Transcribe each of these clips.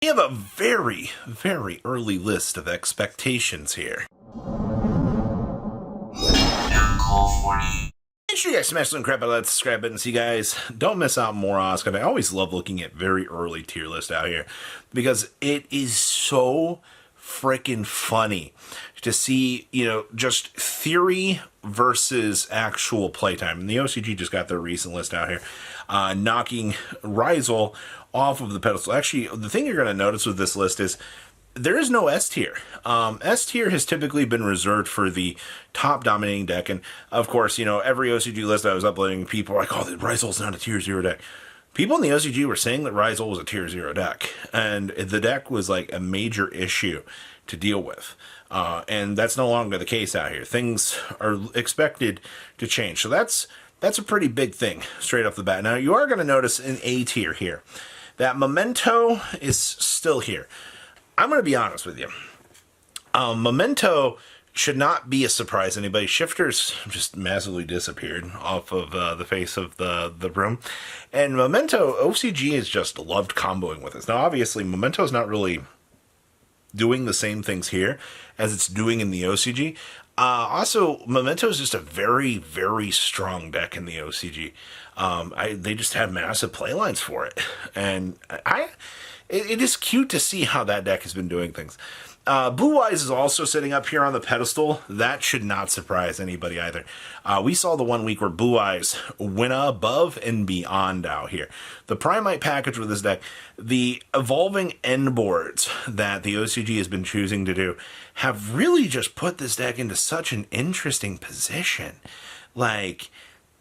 We have a very, very early list of expectations here. Make sure you guys smash some crap out of that subscribe button. See, guys, don't miss out more Oscar. I always love looking at very early tier lists out here because it is so freaking funny to see, just theory versus actual playtime. And the OCG just got their recent list out here, knocking Rizal off of the pedestal. Actually, the thing you're going to notice with this list is there is no S tier. S tier has typically been reserved for the top dominating deck. And of course, every OCG list I was uploading, people were like, oh, the Rizal's not a tier 0 deck. People in the OCG were saying that Rizal was a tier 0 deck. And the deck was like a major issue to deal with. And that's no longer the case out here. Things are expected to change. So that's a pretty big thing straight off the bat. Now, you are going to notice an A tier here. That Memento is still here. I'm going to be honest with you. Memento should not be a surprise to anybody. Shifters just massively disappeared off of the face of the room. And Memento, OCG has just loved comboing with us. Now, obviously, Memento is not really doing the same things here as it's doing in the OCG. Also, Memento is just a very, very strong deck in the OCG. They just have massive playlines for it. And it is cute to see how that deck has been doing things. Blue Eyes is also sitting up here on the pedestal. That should not surprise anybody either. We saw the 1 week where Blue Eyes went above and beyond out here. The Primite package with this deck, the evolving end boards that the OCG has been choosing to do have really just put this deck into such an interesting position. Like,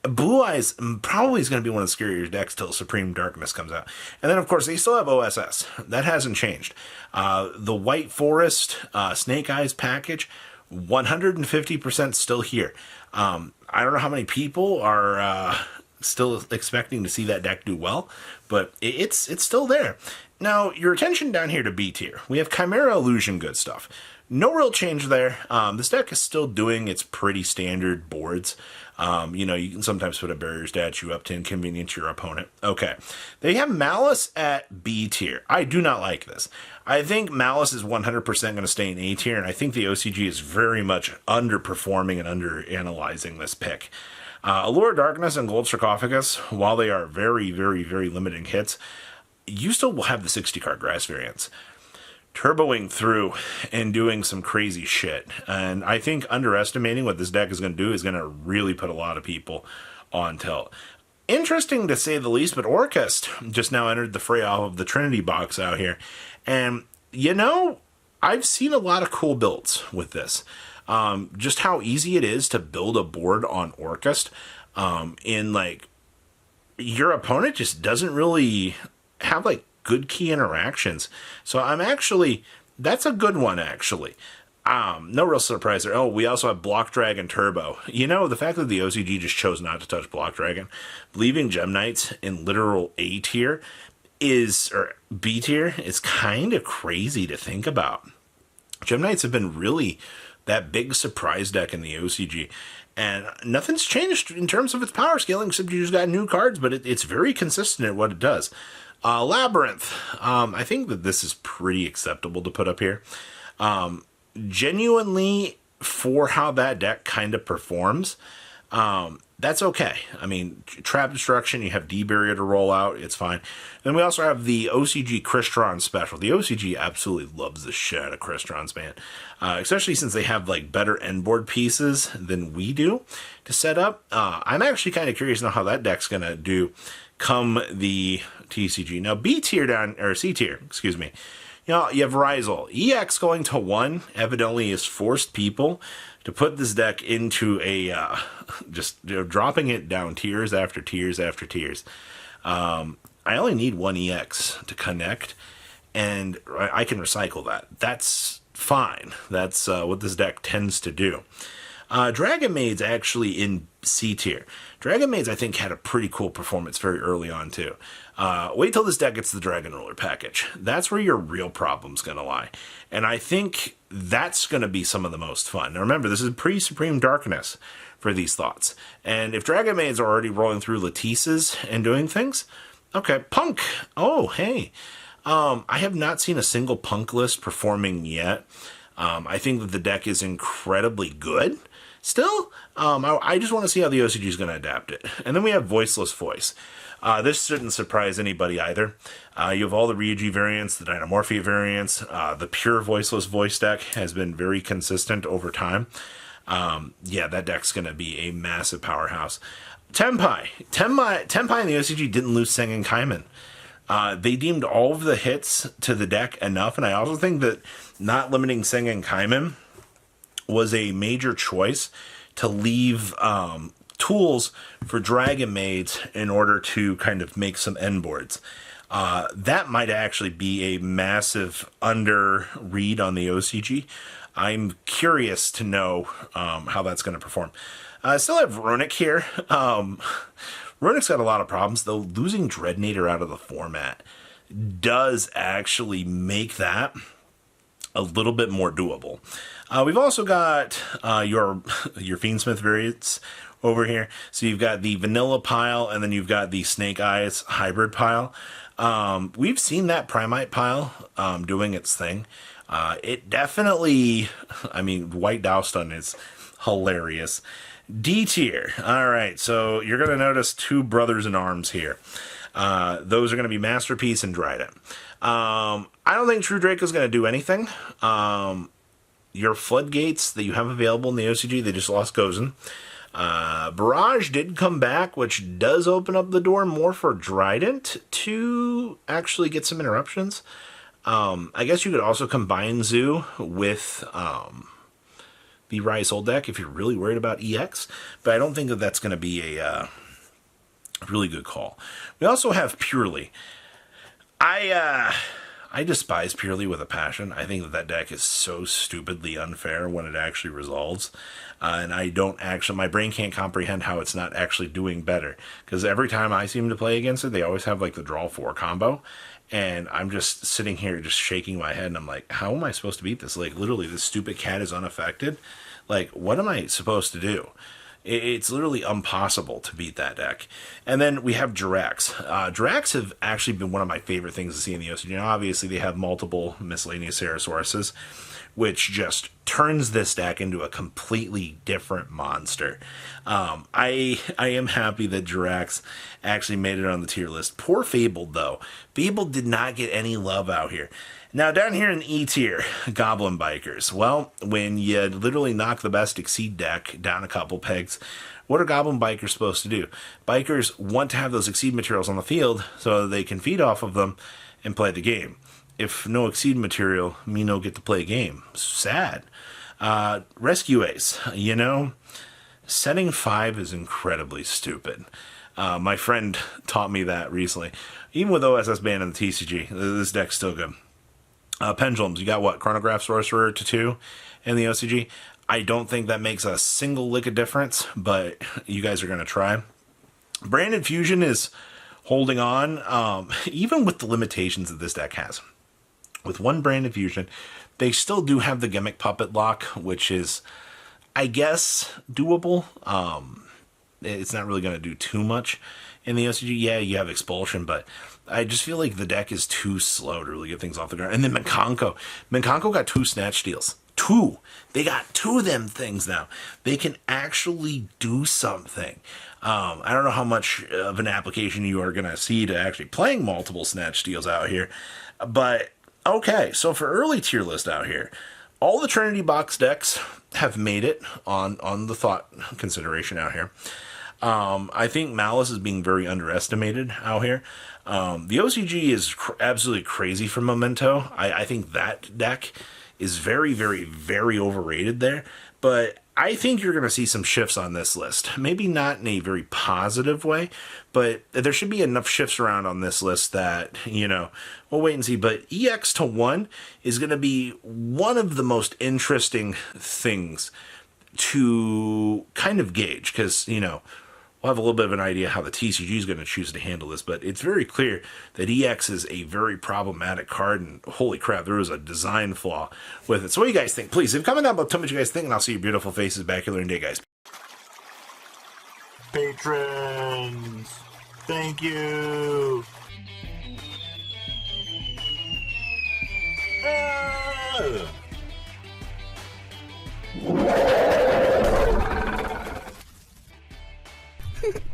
Blue Eyes probably is going to be one of the scarier decks till Supreme Darkness comes out. And then, of course, they still have OSS. That hasn't changed. The White Forest Snake Eyes package, 150% still here. I don't know how many people are still expecting to see that deck do well, but it's still there. Now, your attention down here to B tier. We have Chimera Illusion good stuff. No real change there. This deck is still doing its pretty standard boards. You can sometimes put a barrier statue up to inconvenience your opponent. Okay. They have Malice at B tier. I do not like this. I think Malice is 100% going to stay in A tier, and I think the OCG is very much underperforming and underanalyzing this pick. Allure of Darkness and Gold Sarcophagus, while they are very, very, very limiting hits, you still will have the 60-card grass variants turboing through and doing some crazy shit. And I think underestimating what this deck is going to do is going to really put a lot of people on tilt. Interesting to say the least, but Orcust just now entered the fray off of the Trinity box out here. And, I've seen a lot of cool builds with this. Just how easy it is to build a board on Orcust. Your opponent just doesn't really have, good key interactions. So that's a good one, actually. No real surprise there. Oh, we also have Block Dragon Turbo. The fact that the OCG just chose not to touch Block Dragon, leaving Gem Knights in literal A tier or B tier is kind of crazy to think about. Gem Knights have been really that big surprise deck in the OCG. And nothing's changed in terms of its power scaling, except you just got new cards, but it's very consistent at what it does. Labyrinth. I think that this is pretty acceptable to put up here. Genuinely, for how that deck kind of performs, that's okay. I mean, Trap Destruction, you have D-Barrier to roll out, it's fine. Then we also have the OCG Crystron Special. The OCG absolutely loves the shit out of Crystrons, man. Especially since they have, better end board pieces than we do to set up. I'm actually kind of curious to know how that deck's going to do come the TCG. Now, C tier, excuse me. You have Rizal. EX going to 1 evidently has forced people to put this deck into a, dropping it down tiers after tiers after tiers. I only need 1 EX to connect, and I can recycle that. That's fine. That's what this deck tends to do. Dragon Maid's actually in C tier. Dragon Maids, I think, had a pretty cool performance very early on, too. Wait till this deck gets the Dragon Ruler package. That's where your real problem's going to lie. And I think that's going to be some of the most fun. Now, remember, this is pre-Supreme Darkness for these thoughts. And if Dragon Maids are already rolling through Latices and doing things, okay, Punk. Oh, hey. I have not seen a single punk list performing yet. I think that the deck is incredibly good. Still, I just want to see how the OCG is going to adapt it. And then we have Voiceless Voice. This shouldn't surprise anybody either. You have all the Ryuji variants, the Dynamorphia variants. The pure Voiceless Voice deck has been very consistent over time. Yeah, that deck's going to be a massive powerhouse. Tenpai and the OCG didn't lose Sengen Kaiman. They deemed all of the hits to the deck enough, and I also think that not limiting Sengen Kaiman was a major choice to leave tools for Dragon Maids in order to kind of make some end boards. That might actually be a massive under-read on the OCG. I'm curious to know how that's going to perform. I still have Runic here. Runic's got a lot of problems, though. Losing Dreadnator out of the format does actually make that a little bit more doable. We've also got your Fiendsmith variants over here. So you've got the vanilla pile, and then you've got the Snake Eyes hybrid pile. We've seen that Primite pile doing its thing. It definitely, I mean, White Dowstun is hilarious. D tier. All right, so you're going to notice two brothers in arms here. Those are going to be Masterpiece and Dryden. I don't think True Drake is going to do anything. Your Floodgates that you have available in the OCG, they just lost Gozen. Barrage did come back, which does open up the door more for Drident to actually get some interruptions. I guess you could also combine Zoo with the Rise Old deck if you're really worried about EX, but I don't think that that's going to be a really good call. We also have Purely. I despise Purely with a passion. I think that deck is so stupidly unfair when it actually resolves. And I don't actually, my brain can't comprehend how it's not actually doing better. Because every time I seem to play against it, they always have like the draw 4 combo. And I'm just sitting here just shaking my head and I'm like, how am I supposed to beat this? Like literally this stupid cat is unaffected. Like what am I supposed to do? It's literally impossible to beat that deck. And then we have Jirax. Jirax have actually been one of my favorite things to see in the OCG. Now, obviously, they have multiple miscellaneous Cerasauruses, which just turns this deck into a completely different monster. I am happy that Jirax actually made it on the tier list. Poor Fabled, though. Fabled did not get any love out here. Now, down here in E tier, Goblin Bikers. Well, when you literally knock the best Exceed deck down a couple pegs, what are Goblin Bikers supposed to do? Bikers want to have those Exceed materials on the field so that they can feed off of them and play the game. If no Exceed material, me no get to play a game. Sad. Rescue Ace. You know, setting 5 is incredibly stupid. My friend taught me that recently. Even with OSS banned in the TCG, this deck's still good. Pendulums, you got what? Chronograph Sorcerer to 2 in the OCG. I don't think that makes a single lick of difference, but you guys are going to try. Branded Fusion is holding on, even with the limitations that this deck has. With one Branded Fusion, they still do have the Gimmick Puppet lock, which is, I guess, doable. It's not really going to do too much in the OCG. Yeah, you have Expulsion, but I just feel like the deck is too slow to really get things off the ground. And then Minkonko. Minkonko got 2 Snatch Steals. 2. They got 2 of them things now. They can actually do something. I don't know how much of an application you are going to see to actually playing multiple Snatch Steals out here. But, okay, so for early tier list out here, all the Trinity Box decks have made it on the thought consideration out here. I think Malice is being very underestimated out here. The OCG is absolutely crazy for Memento. I think that deck is very, very, very overrated there. But I think you're going to see some shifts on this list. Maybe not in a very positive way, but there should be enough shifts around on this list that, you know, we'll wait and see. But EX to 1 is going to be one of the most interesting things to kind of gauge because, you know, we'll have a little bit of an idea how the TCG is going to choose to handle this, but it's very clear that EX is a very problematic card, and holy crap, there is a design flaw with it. So what do you guys think? Please, leave a comment down below, tell me what you guys think, and I'll see your beautiful faces back here in a day, guys. Patrons, thank you.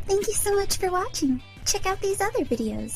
Thank you so much for watching. Check out these other videos.